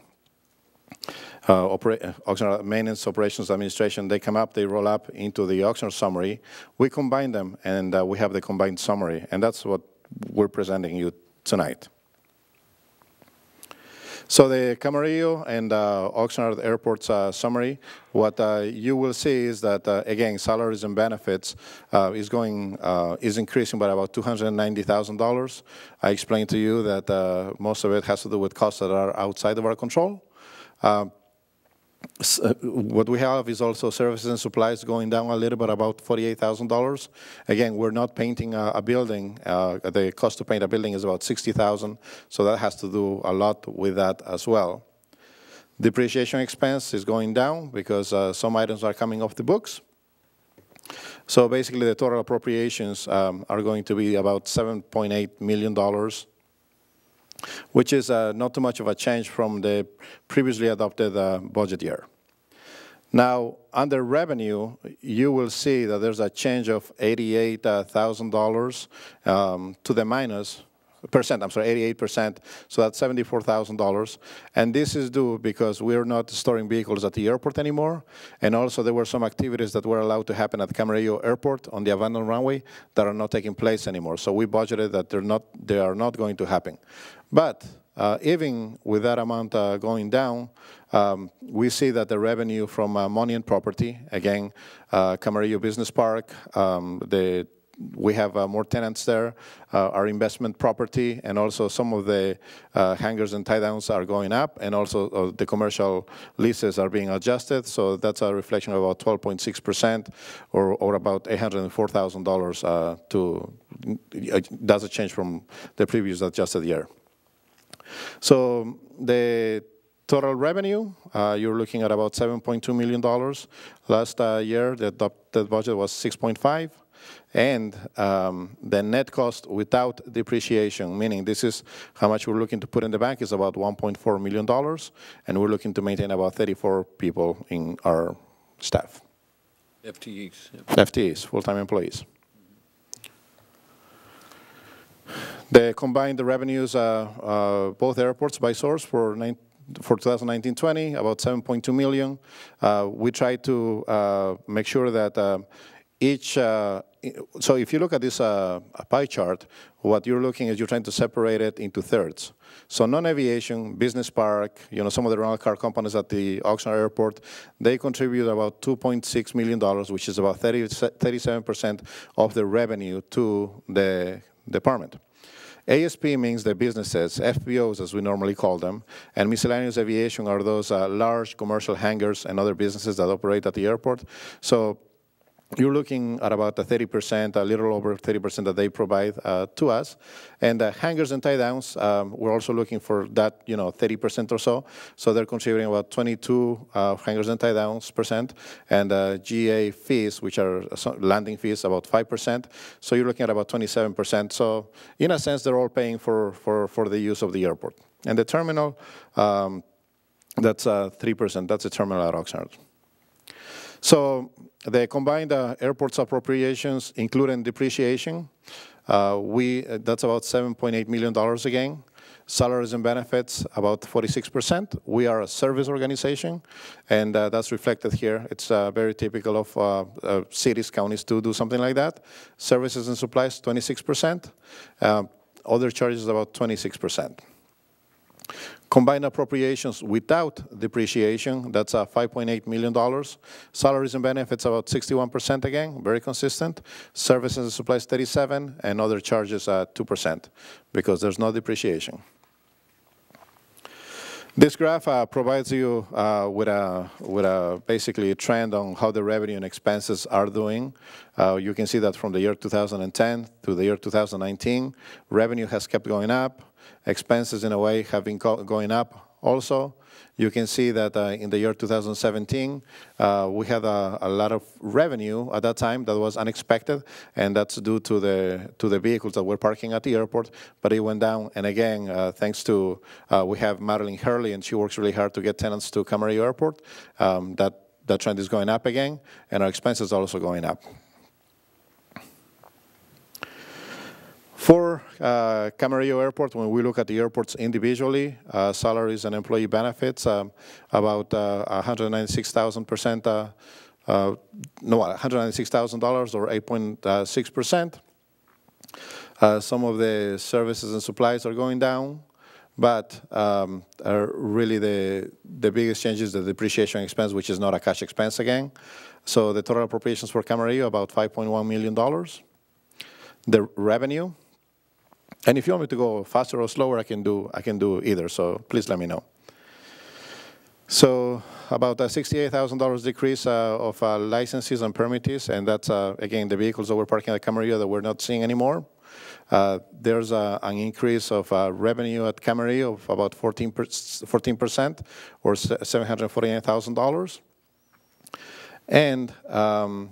Oxnard maintenance, operations, administration, they come up, they roll up into the Oxnard summary. We combine them, and we have the combined summary, and that's what we're presenting you tonight. So the Camarillo and Oxnard Airport's summary, what you will see is that, again, salaries and benefits is increasing by about $290,000. I explained to you that most of it has to do with costs that are outside of our control. What we have is also services and supplies going down a little bit, about $48,000. Again, we're not painting a building. The cost to paint a building is about $60,000, so that has to do a lot with that as well. Depreciation expense is going down because some items are coming off the books. So basically, the total appropriations are going to be about $7.8 million, which is not too much of a change from the previously adopted budget year. Now, under revenue, you will see that there's a change of $88,000 to the minus percent, I'm sorry, 88%, so that's $74,000. And this is due because we're not storing vehicles at the airport anymore, and also there were some activities that were allowed to happen at Camarillo Airport on the abandoned runway that are not taking place anymore. So we budgeted that they are not going to happen. But even with that amount going down, we see that the revenue from money and property, again, Camarillo Business Park, we have more tenants there, our investment property, and also some of the hangars and tie-downs are going up, and also the commercial leases are being adjusted. So that's a reflection of about 12.6%, or about $804,000 that's a change from the previous adjusted year. So the total revenue, you're looking at about $7.2 million. Last year, the budget was 6.5. And the net cost without depreciation, meaning this is how much we're looking to put in the bank, is about $1.4 million, and we're looking to maintain about 34 people in our staff. FTEs. FTEs, full-time employees. The combined revenues, both airports by source for 2019-20, about 7.2 million. We try to make sure that each, so if you look at this pie chart, what you're looking is you're trying to separate it into thirds. So non-aviation, business park, some of the rental car companies at the Oxnard airport, they contribute about $2.6 million, which is about 37% of the revenue to the department. ASP means the businesses, FBOs as we normally call them, and miscellaneous aviation are those large commercial hangars and other businesses that operate at the airport. So you're looking at about 30%, a little over 30% that they provide to us. And hangars and tie-downs, we're also looking for that, 30% or so. So they're contributing about 22 hangars and tie-downs %, and GA fees, which are landing fees, about 5%. So you're looking at about 27%. So in a sense, they're all paying for the use of the airport. And the terminal, that's 3%. That's the terminal at Oxnard. So the combined airports appropriations, including depreciation, that's about $7.8 million again. Salaries and benefits, about 46%. We are a service organization, and that's reflected here. It's very typical of cities, counties to do something like that. Services and supplies, 26%. Other charges, about 26%. Combined appropriations without depreciation, that's $5.8 million. Salaries and benefits, about 61% again, very consistent. Services and supplies, 37%, and other charges, 2%, because there's no depreciation. This graph provides you with a basically a trend on how the revenue and expenses are doing. You can see that from the year 2010 to the year 2019, revenue has kept going up. Expenses, in a way, have been going up also. You can see that in the year 2017, we had a lot of revenue at that time that was unexpected, and that's due to the vehicles that were parking at the airport, but it went down. And again, thanks to, we have Madeline Hurley, and she works really hard to get tenants to Camarillo Airport. That trend is going up again, and our expenses are also going up. For Camarillo Airport, when we look at the airports individually, salaries and employee benefits, about $196,000 or 8.6%. Some of the services and supplies are going down, but really the biggest change is the depreciation expense, which is not a cash expense again. So the total appropriations for Camarillo, about $5.1 million. The revenue, and if you want me to go faster or slower, I can do either, so please let me know. So about a $68,000 decrease of licenses and permits, and that's, again, the vehicles that were parking at Camarillo that we're not seeing anymore. There's an increase of revenue at Camarillo of about 14%, or $748,000. And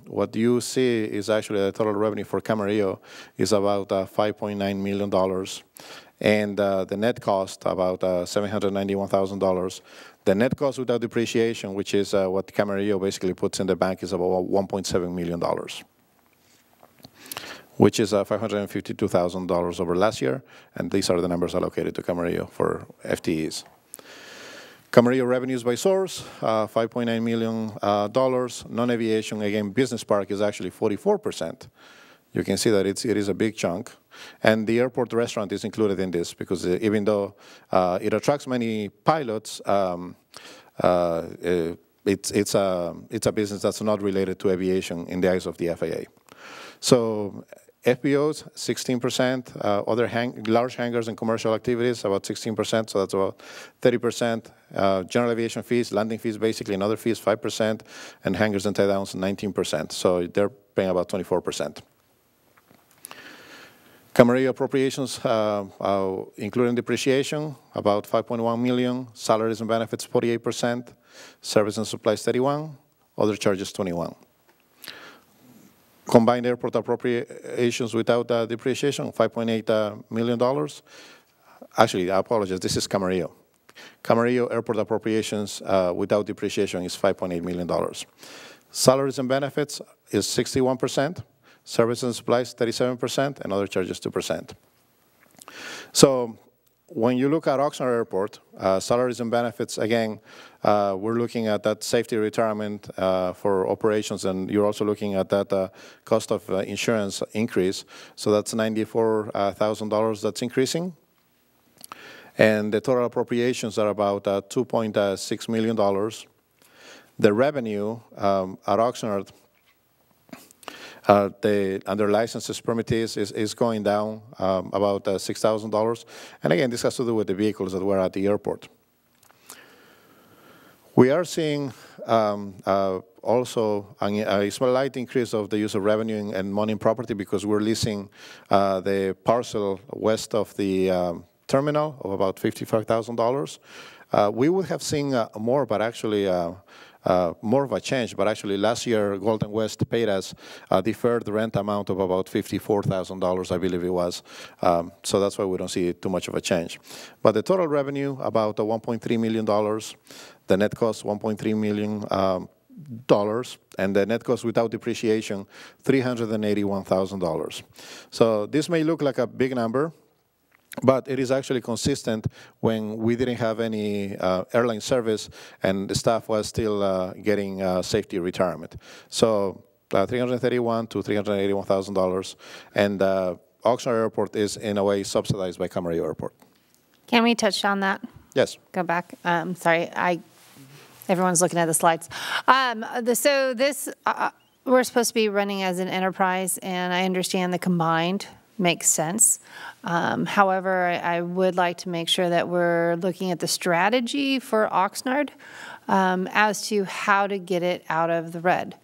what you see is actually the total revenue for Camarillo is about $5.9 million. And the net cost, about $791,000. The net cost without depreciation, which is what Camarillo basically puts in the bank, is about $1.7 million, which is $552,000 over last year. And these are the numbers allocated to Camarillo for FTEs. Camarillo revenues by source, $5.9 million. Non-aviation, again, business park is actually 44%. You can see that it is a big chunk. And the airport restaurant is included in this because even though it attracts many pilots, it's a business that's not related to aviation in the eyes of the FAA. So FBOs, 16%, other large hangars and commercial activities, about 16%, so that's about 30%. General aviation fees, landing fees, basically, and other fees, 5%, and hangars and tie-downs, 19%. So they're paying about 24%. Camarillo appropriations, including depreciation, about $5.1 million. Salaries and benefits, 48%. Service and supplies, 31%. Other charges, 21%. Combined airport appropriations without depreciation, $5.8 million. Actually, I apologize, this is Camarillo. Camarillo airport appropriations without depreciation is $5.8 million. Salaries and benefits is 61%. Services and supplies, 37%, and other charges, 2%. So when you look at Oxnard Airport, salaries and benefits, again, we're looking at that safety retirement for operations, and you're also looking at that cost of insurance increase. So that's $94,000 that's increasing. And the total appropriations are about $2.6 million. The revenue at Oxnard, under licenses permittees is going down about $6,000. And again, this has to do with the vehicles that were at the airport. We are seeing also a slight increase of the use of revenue and money in property because we're leasing the parcel west of the terminal of about $55,000. We would have seen more, but actually more of a change. But actually last year, Golden West paid us a deferred rent amount of about $54,000, I believe it was. So that's why we don't see too much of a change. But the total revenue, about $1.3 million. The net cost, $1.3 million. And the net cost without depreciation, $381,000. So this may look like a big number, but it is actually consistent when we didn't have any airline service and the staff was still getting safety retirement. So $331,000 to $381,000. And Oxnard Airport is in a way subsidized by Camarillo Airport. Can we touch on that? Yes. Go back. Sorry, everyone's looking at the slides. So this, we're supposed to be running as an enterprise, and I understand the combined makes sense. However, I would like to make sure that we're looking at the strategy for Oxnard as to how to get it out of the red.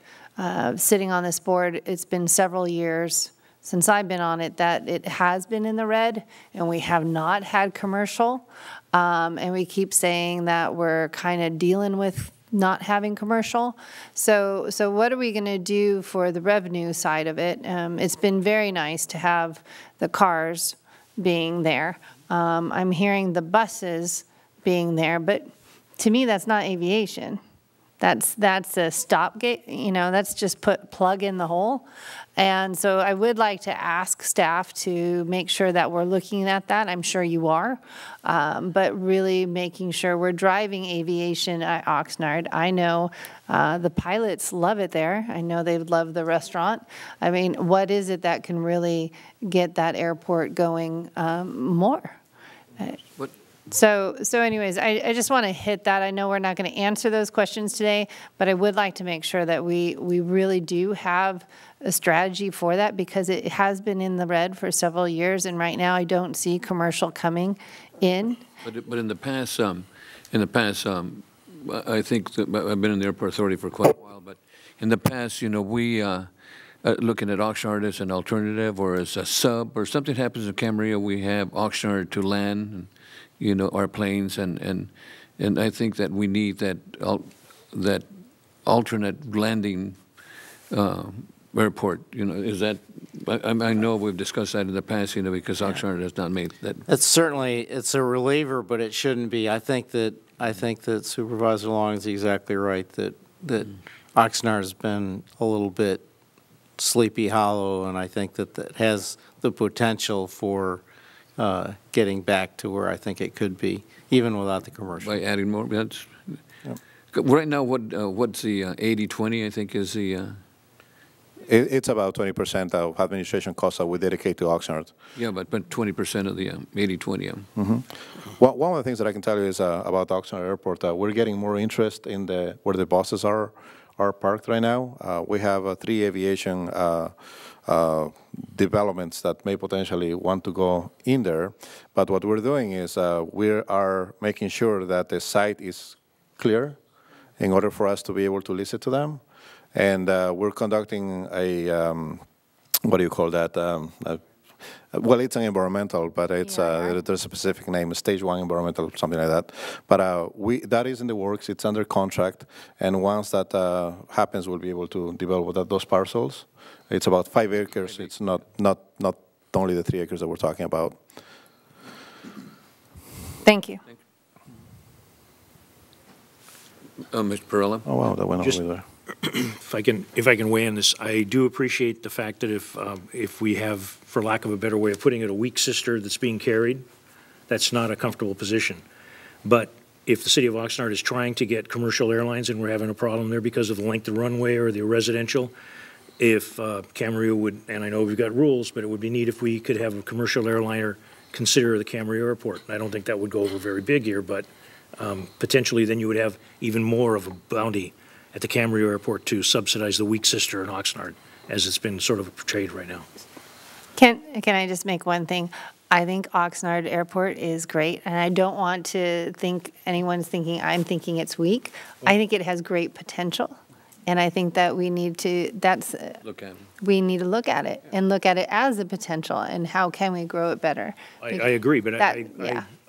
Sitting on this board, it's been several years since I've been on it that it has been in the red, and we have not had commercial. And we keep saying that we're kind of dealing with not having commercial. So what are we going to do for the revenue side of it? It's been very nice to have the cars being there. I'm hearing the buses being there, but to me, that's not aviation. That's a stopgate, that's just plug in the hole. And so I would like to ask staff to make sure that we're looking at that. I'm sure you are, but really making sure we're driving aviation at Oxnard. I know the pilots love it there. I know they love the restaurant. I mean, what is it that can really get that airport going more? So anyways, I just want to hit that. I know we're not going to answer those questions today, but I would like to make sure that we really do have a strategy for that, because it has been in the red for several years, and right now I don't see commercial coming in. But in the past, I think that I've been in the airport authority for quite a while, but in the past, we looking at Oxnard as an alternative or as a sub, or something happens in Camarillo, we have Oxnard to land, our planes, and I think that we need that alternate landing airport. Is that? I know we've discussed that in the past. Because Oxnard has not made that. It's a reliever, but it shouldn't be. I think that Supervisor Long is exactly right. That Oxnard has been a little bit Sleepy Hollow, and I think that has the potential for getting back to where I think it could be, even without the commercial. By adding more, that's right now. What's the 80-20? I think is the. It's about 20% of administration costs that we dedicate to Oxnard. Yeah, but 20% of the 80-20. Well, one of the things that I can tell you is about Oxnard Airport. We're getting more interest in where the buses are parked right now. We have 3 aviation developments that may potentially want to go in there. But what we're doing is we are making sure that the site is clear in order for us to be able to lease it to them. And we're conducting a, what do you call that? Well, it's an environmental, but it's there's a specific name, stage 1 environmental, something like that. But that is in the works. It's under contract, and once that happens, we'll be able to develop those parcels. It's about 5 acres. It's not only the 3 acres that we're talking about. Thank you. Mr. Perella? Oh wow, that went over there. if I can weigh in this, I do appreciate the fact that if we have, for lack of a better way of putting it, a weak sister that's being carried, that's not a comfortable position. But if the city of Oxnard is trying to get commercial airlines and we're having a problem there because of the length of the runway or the residential, if Camarillo would, and I know we've got rules, but it would be neat if we could have a commercial airliner consider the Camarillo airport. I don't think that would go over very big here, but potentially then you would have even more of a bounty at the Camarillo airport to subsidize the weak sister in Oxnard, as it's been sort of portrayed right now. Can I just make one thing? I think Oxnard Airport is great, and I don't want to think anyone's thinking I'm thinking it's weak. I think it has great potential, and I think that we need to we need to look at it and look at it as a potential and how can we grow it better. I agree, but I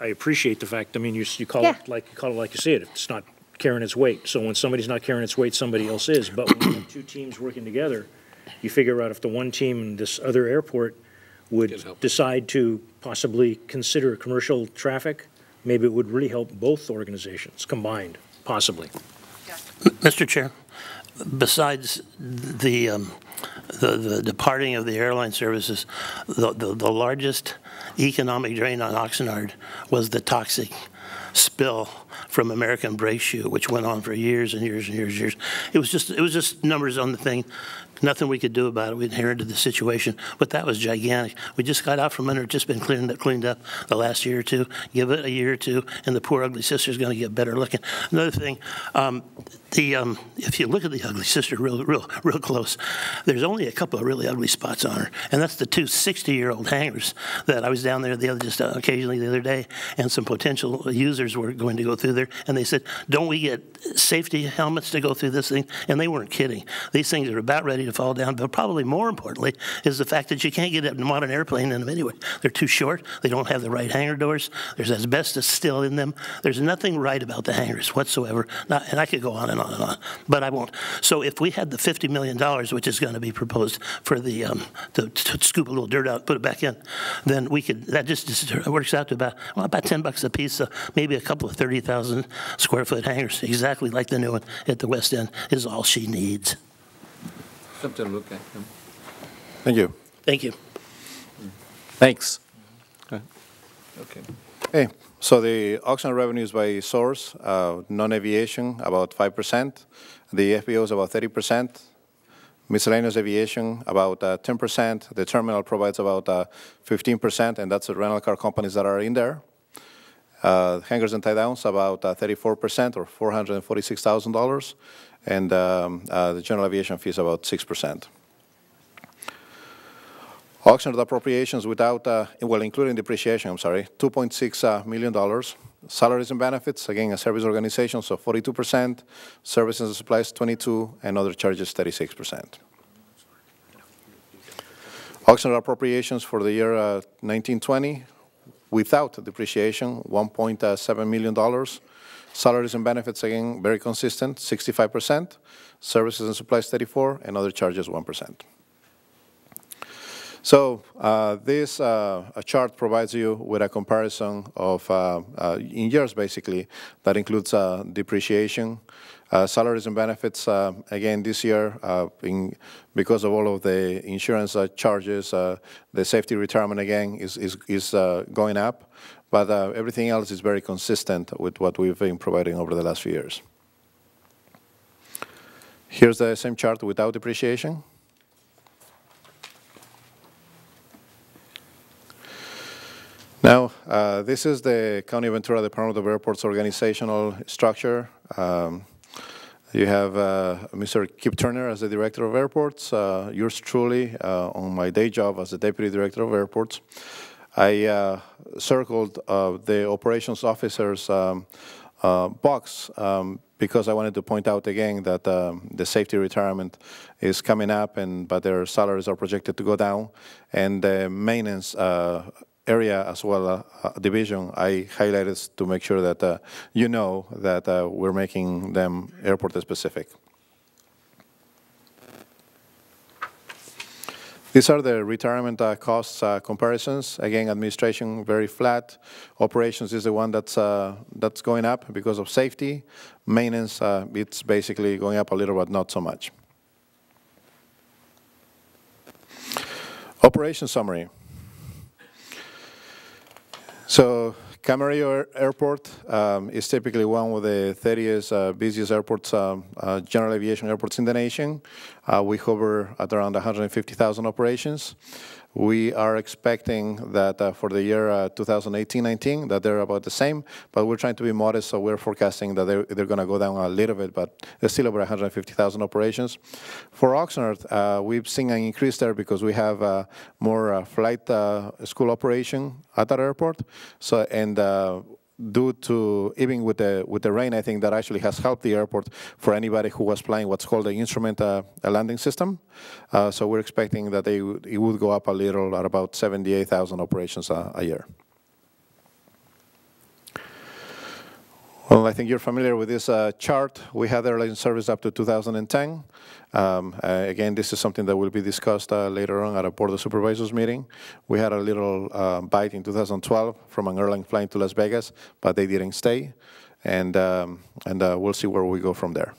appreciate the fact. I mean, you call it like you say it. It's not carrying its weight. So when somebody's not carrying its weight, somebody else is. But when you have two teams working together, you figure out if the one team in this other airport would decide to possibly consider commercial traffic, maybe it would really help both organizations combined, possibly. Mr. Chair, besides the departing of the airline services, the largest economic drain on Oxnard was the toxic spill from American brake shoe, which went on for years and years and years and years. It was just numbers on the thing. Nothing we could do about it. We inherited the situation, but that was gigantic. We just got out from under it, just been cleaned up the last year or two. Give it a year or two, and the poor ugly sister's going to get better looking. Another thing, if you look at the ugly sister real close, there's only a couple of really ugly spots on her, and that's the two 60-year-old hangars that I was down there occasionally the other day, and some potential users were going to go through there, and they said, "Don't we get safety helmets to go through this thing?" And they weren't kidding. These things are about ready to fall down, but probably more importantly is the fact that you can't get a modern airplane in them anyway. They're too short. They don't have the right hangar doors. There's asbestos still in them. There's nothing right about the hangars whatsoever. And I could go on and on and on, but I won't. So if we had the $50 million, which is going to be proposed for the to scoop a little dirt out, put it back in, then we could. That just works out to about $10 a piece. So maybe a couple of 30,000 square foot hangars, exactly like the new one at the West End, is all she needs. Something to look at. Thank you. Thank you. Thanks. Okay. Okay, so the Oxnard revenues by source, non-aviation about 5%, the FBO is about 30%, miscellaneous aviation about 10%, the terminal provides about 15%, and that's the rental car companies that are in there. Hangars and tie-downs about 34% or $446,000, and the general aviation fees about 6%. Oxnard appropriations without, well, including depreciation, $2.6 million. Salaries and benefits, again, a service organization, so 42%. Services and supplies, 22%, and other charges, 36%. Oxnard appropriations for the year 1920, without depreciation, $1.7 million. Salaries and benefits, again, very consistent, 65%. Services and supplies, 34%, and other charges, 1%. So this chart provides you with a comparison of, in years basically, that includes depreciation, salaries and benefits. Again, this year, because of all of the insurance charges, the safety retirement again is going up, but everything else is very consistent with what we've been providing over the last few years. Here's the same chart without depreciation. Now, this is the County of Ventura Department of Airports organizational structure. You have Mr. Kip Turner as the Director of Airports, yours truly on my day job as the Deputy Director of Airports. I circled the operations officer's box because I wanted to point out again that the safety retirement is coming up, but their salaries are projected to go down, and the maintenance area as well, division, I highlighted to make sure that you know that we're making them airport specific. These are the retirement costs comparisons. Again, administration very flat. Operations is the one that's going up because of safety. Maintenance, it's basically going up a little, but not so much. Operation summary. So Camarillo Airport is typically one of the 30th busiest airports, general aviation airports in the nation. We hover at around 150,000 operations. We are expecting that for the year 2018-19, that they're about the same, but we're trying to be modest, so we're forecasting that they're going to go down a little bit, but they're still over 150,000 operations. For Oxnard, we've seen an increase there because we have more flight school operation at that airport. So, and due to, even with the rain, I think that actually has helped the airport for anybody who was flying what's called the instrument landing system. So we're expecting that it would go up a little at about 78,000 operations a year. Well, I think you're familiar with this chart. We had airline service up to 2010. Again, this is something that will be discussed later on at a Board of Supervisors meeting. We had a little bite in 2012 from an airline flying to Las Vegas, but they didn't stay. And we'll see where we go from there.